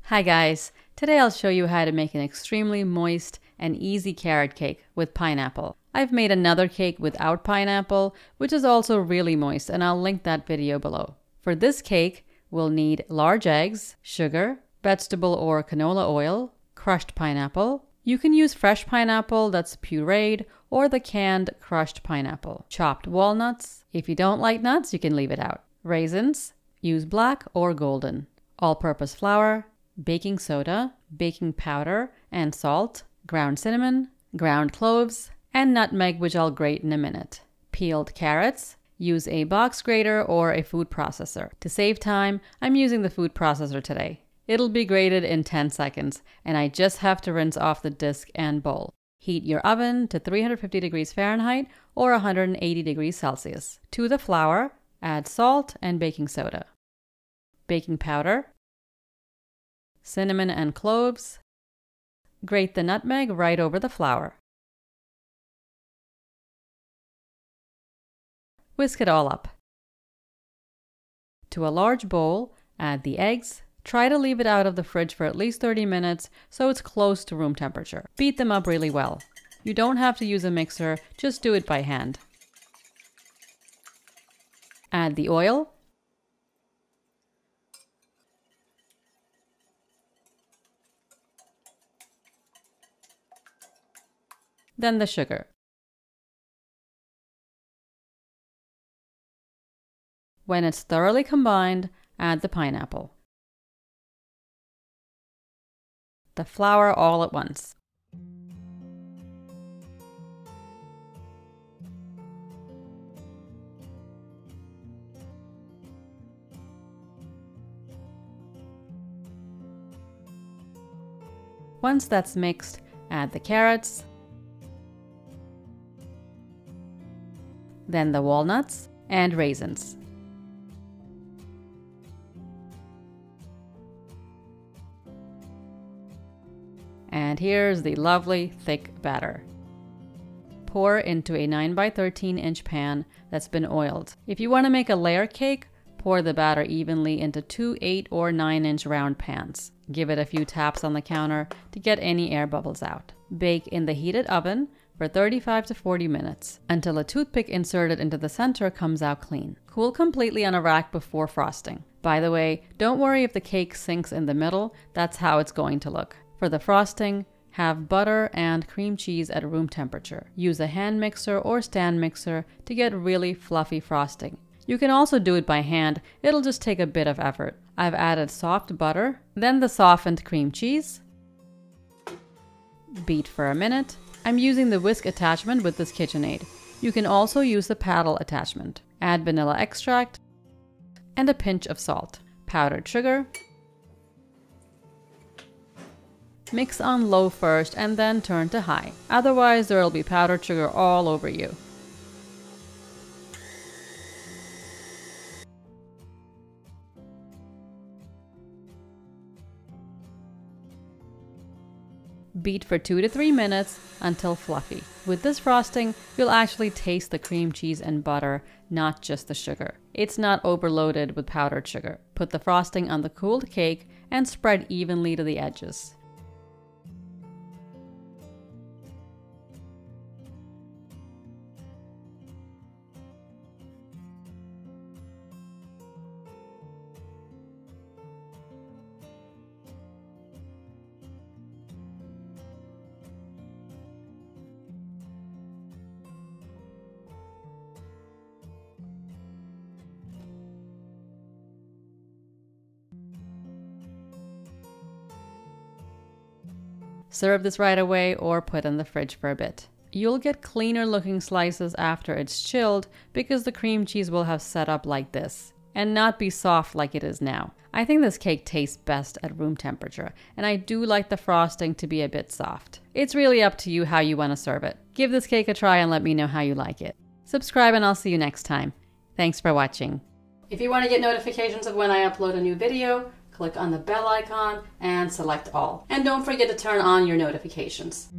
Hi guys, today I'll show you how to make an extremely moist and easy carrot cake with pineapple. I've made another cake without pineapple, which is also really moist, and I'll link that video below. For this cake, we'll need large eggs, sugar, vegetable or canola oil, crushed pineapple. You can use fresh pineapple that's pureed or the canned crushed pineapple. Chopped walnuts. If you don't like nuts, you can leave it out. Raisins. Use black or golden. All-purpose flour, baking soda, baking powder and salt, ground cinnamon, ground cloves, and nutmeg, which I'll grate in a minute. Peeled carrots. Use a box grater or a food processor. To save time, I'm using the food processor today. It'll be grated in 10 seconds, and I just have to rinse off the disc and bowl. Heat your oven to 350 degrees Fahrenheit or 180 degrees Celsius. To the flour, add salt and baking soda, baking powder, cinnamon and cloves. Grate the nutmeg right over the flour. Whisk it all up. To a large bowl, add the eggs. Try to leave it out of the fridge for at least 30 minutes so it's close to room temperature. Beat them up really well. You don't have to use a mixer, just do it by hand. Add the oil. Then the sugar. When it's thoroughly combined, add the pineapple. The flour all at once. Once that's mixed, add the carrots, then the walnuts and raisins. And here's the lovely thick batter. Pour into a 9 by 13 inch pan that's been oiled. If you want to make a layer cake, pour the batter evenly into 2 8 or 9 inch round pans. Give it a few taps on the counter to get any air bubbles out. Bake in the heated oven for 35 to 40 minutes until a toothpick inserted into the center comes out clean. Cool completely on a rack before frosting. By the way, don't worry if the cake sinks in the middle, that's how it's going to look. For the frosting, have butter and cream cheese at room temperature. Use a hand mixer or stand mixer to get really fluffy frosting. You can also do it by hand, it'll just take a bit of effort. I've added soft butter, then the softened cream cheese. Beat for a minute. I'm using the Whisk attachment with this KitchenAid. You can also use the paddle attachment. Add vanilla extract and a pinch of salt. Powdered sugar. Mix on low first and then turn to high. Otherwise, there will be powdered sugar all over you. Beat for 2 to 3 minutes until fluffy. With this frosting, you'll actually taste the cream cheese and butter, not just the sugar. It's not overloaded with powdered sugar. Put the frosting on the cooled cake and spread evenly to the edges. Serve this right away or put in the fridge for a bit. You'll get cleaner looking slices after it's chilled because the cream cheese will have set up like this and not be soft like it is now. I think this cake tastes best at room temperature, and I do like the frosting to be a bit soft. It's really up to you how you want to serve it. Give this cake a try and let me know how you like it. Subscribe and I'll see you next time. Thanks for watching. If you want to get notifications of when I upload a new video, click on the bell icon and select all. And don't forget to turn on your notifications.